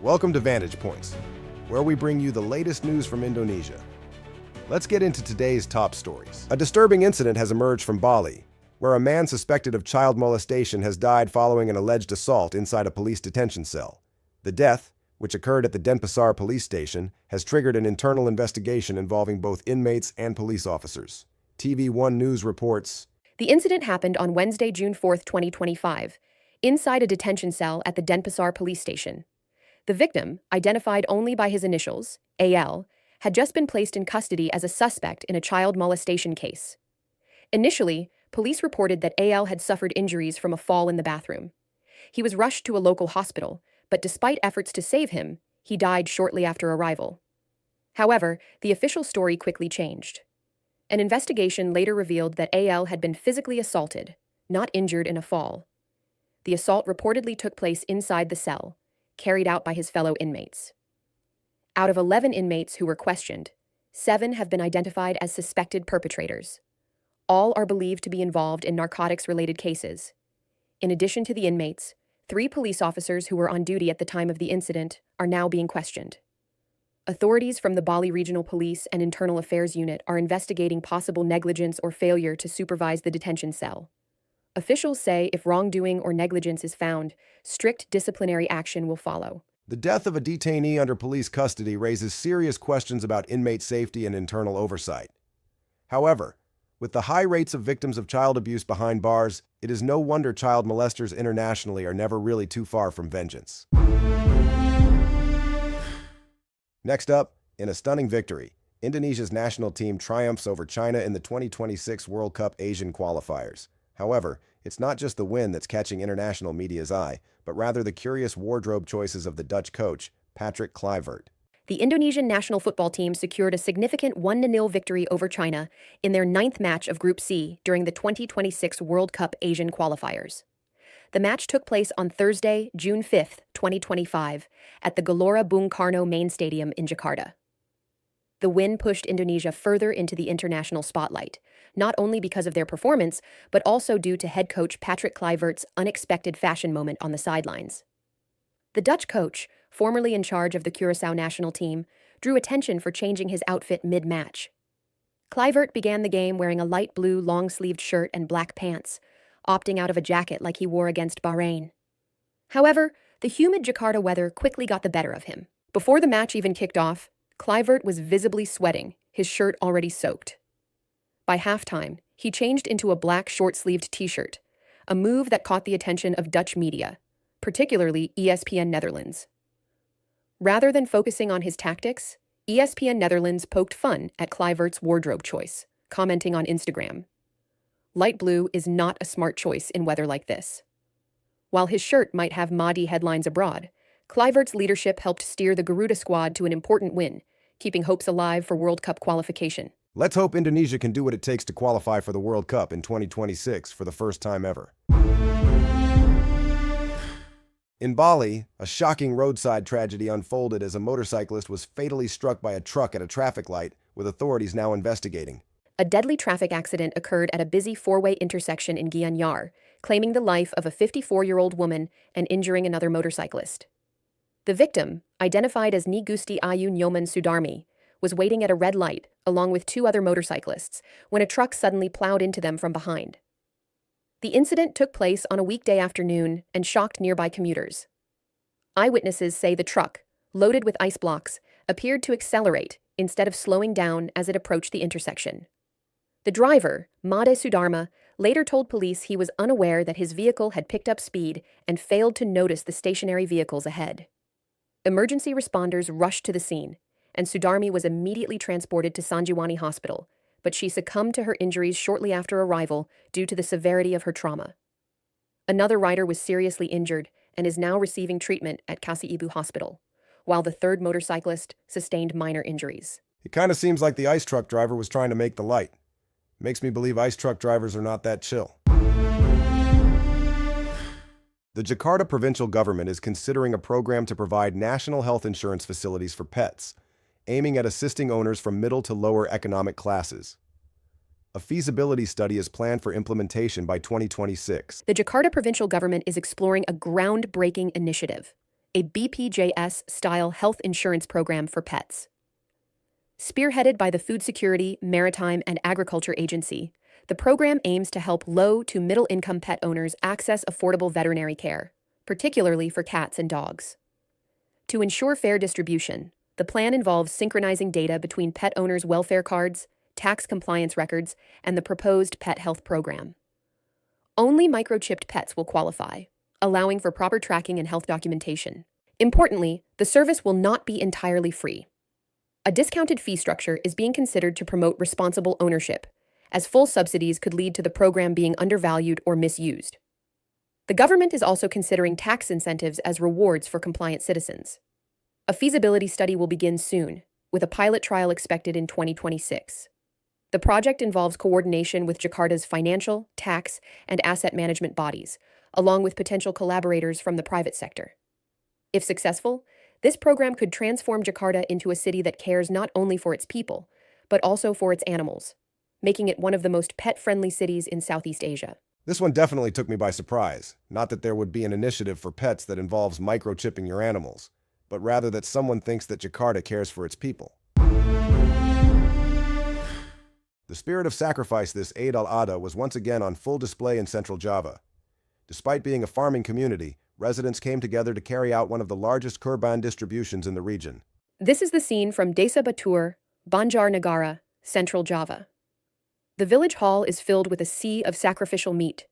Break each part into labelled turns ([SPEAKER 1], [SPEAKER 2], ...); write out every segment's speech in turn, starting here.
[SPEAKER 1] Welcome to Vantage Points, where we bring you the latest news from Indonesia. Let's get into today's top stories. A disturbing incident has emerged from Bali, where a man suspected of child molestation has died following an alleged assault inside a police detention cell. The death, which occurred at the Denpasar police station, has triggered an internal investigation involving both inmates and police officers. TV1 News reports,
[SPEAKER 2] The incident happened on Wednesday, June 4, 2025, inside a detention cell at the Denpasar police station. The victim, identified only by his initials, AL, had just been placed in custody as a suspect in a child molestation case. Initially, police reported that AL had suffered injuries from a fall in the bathroom. He was rushed to a local hospital, but despite efforts to save him, he died shortly after arrival. However, the official story quickly changed. An investigation later revealed that AL had been physically assaulted, not injured in a fall. The assault reportedly took place inside the cell, carried out by his fellow inmates. Out of 11 inmates who were questioned, 7 have been identified as suspected perpetrators. All are believed to be involved in narcotics-related cases. In addition to the inmates, 3 police officers who were on duty at the time of the incident are now being questioned. Authorities from the Bali Regional Police and Internal Affairs Unit are investigating possible negligence or failure to supervise the detention cell. Officials say if wrongdoing or negligence is found, strict disciplinary action will follow.
[SPEAKER 1] the death of a detainee under police custody raises serious questions about inmate safety and internal oversight. However, with the high rates of victims of child abuse behind bars, it is no wonder child molesters internationally are never really too far from vengeance. Next up, in a stunning victory, Indonesia's national team triumphs over China in the 2026 World Cup Asian qualifiers. However, it's not just the win that's catching international media's eye, but rather the curious wardrobe choices of the Dutch coach, Patrick Kluivert.
[SPEAKER 2] The Indonesian national football team secured a significant 1-0 victory over China in their 9th match of Group C during the 2026 World Cup Asian qualifiers. The match took place on Thursday, June 5, 2025, at the Gelora Bung Karno main stadium in Jakarta. The win pushed Indonesia further into the international spotlight, not only because of their performance, but also due to head coach Patrick Kluivert's unexpected fashion moment on the sidelines. The Dutch coach, formerly in charge of the Curaçao national team, drew attention for changing his outfit mid-match. Kluivert began the game wearing a light blue long-sleeved shirt and black pants, opting out of a jacket like he wore against Bahrain. However, the humid Jakarta weather quickly got the better of him. Before the match even kicked off, Kluivert was visibly sweating, his shirt already soaked. By halftime, he changed into a black short-sleeved t-shirt, a move that caught the attention of Dutch media, particularly ESPN Netherlands. Rather than focusing on his tactics, ESPN Netherlands poked fun at Kluivert's wardrobe choice, commenting on Instagram. Light blue is not a smart choice in weather like this. While his shirt might have Mahdi headlines abroad, Kluivert's leadership helped steer the Garuda squad to an important win, keeping hopes alive for World Cup qualification.
[SPEAKER 1] Let's hope Indonesia can do what it takes to qualify for the World Cup in 2026 for the first time ever. In Bali, a shocking roadside tragedy unfolded as a motorcyclist was fatally struck by a truck at a traffic light, with authorities now investigating.
[SPEAKER 2] A deadly traffic accident occurred at a busy 4-way intersection in Gianyar, claiming the life of a 54-year-old woman and injuring another motorcyclist. The victim, identified as Ni Gusti Ayu Nyoman Sudarmi, was waiting at a red light, along with 2 other motorcyclists, when a truck suddenly plowed into them from behind. The incident took place on a weekday afternoon and shocked nearby commuters. Eyewitnesses say the truck, loaded with ice blocks, appeared to accelerate instead of slowing down as it approached the intersection. The driver, Made Sudarma, later told police he was unaware that his vehicle had picked up speed and failed to notice the stationary vehicles ahead. Emergency responders rushed to the scene, and Sudarmi was immediately transported to Sanjiwani Hospital, but she succumbed to her injuries shortly after arrival due to the severity of her trauma. Another rider was seriously injured and is now receiving treatment at Kasih Ibu Hospital, while the 3rd motorcyclist sustained minor injuries.
[SPEAKER 1] It kind of seems like the ice truck driver was trying to make the light. Makes me believe ice truck drivers are not that chill. The Jakarta provincial government is considering a program to provide national health insurance facilities for pets, aiming at assisting owners from middle to lower economic classes. A feasibility study is planned for implementation by 2026.
[SPEAKER 2] The Jakarta provincial government is exploring a groundbreaking initiative, a BPJS-style health insurance program for pets. Spearheaded by the Food Security, Maritime, and Agriculture Agency, the program aims to help low to middle-income pet owners access affordable veterinary care, particularly for cats and dogs. To ensure fair distribution, the plan involves synchronizing data between pet owners' welfare cards, tax compliance records, and the proposed pet health program. Only microchipped pets will qualify, allowing for proper tracking and health documentation. Importantly, the service will not be entirely free. A discounted fee structure is being considered to promote responsible ownership, as full subsidies could lead to the program being undervalued or misused. The government is also considering tax incentives as rewards for compliant citizens. A feasibility study will begin soon, with a pilot trial expected in 2026. The project involves coordination with Jakarta's financial, tax, and asset management bodies, along with potential collaborators from the private sector. If successful, this program could transform Jakarta into a city that cares not only for its people, but also for its animals, making it one of the most pet-friendly cities in Southeast Asia.
[SPEAKER 1] This one definitely took me by surprise. Not that there would be an initiative for pets that involves microchipping your animals, but rather that someone thinks that Jakarta cares for its people. The spirit of sacrifice this Eid al-Adha was once again on full display in Central Java. Despite being a farming community, residents came together to carry out one of the largest kurban distributions in the region.
[SPEAKER 2] This is the scene from Desa Batur, Banjarnegara, Central Java. The village hall is filled with a sea of sacrificial meat,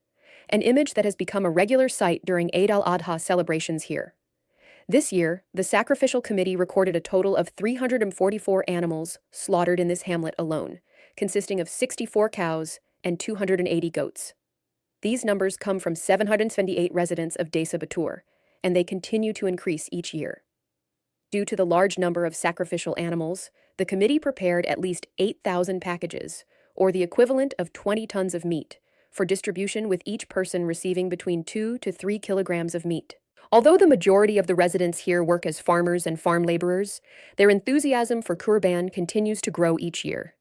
[SPEAKER 2] an image that has become a regular sight during Eid al-Adha celebrations here. This year, the sacrificial committee recorded a total of 344 animals slaughtered in this hamlet alone, consisting of 64 cows and 280 goats. These numbers come from 778 residents of Desa Batur, and they continue to increase each year. Due to the large number of sacrificial animals, the committee prepared at least 8,000 packages, or the equivalent of 20 tons of meat, for distribution, with each person receiving between 2 to 3 kilograms of meat. Although the majority of the residents here work as farmers and farm laborers, their enthusiasm for Kurban continues to grow each year.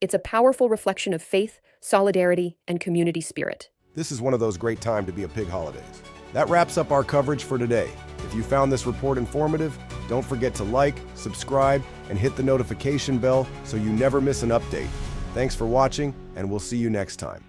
[SPEAKER 2] It's a powerful reflection of faith, solidarity, and community spirit.
[SPEAKER 1] This is one of those great times to be a pig holidays. That wraps up our coverage for today. If you found this report informative, don't forget to like, subscribe, and hit the notification bell so you never miss an update. Thanks for watching, and we'll see you next time.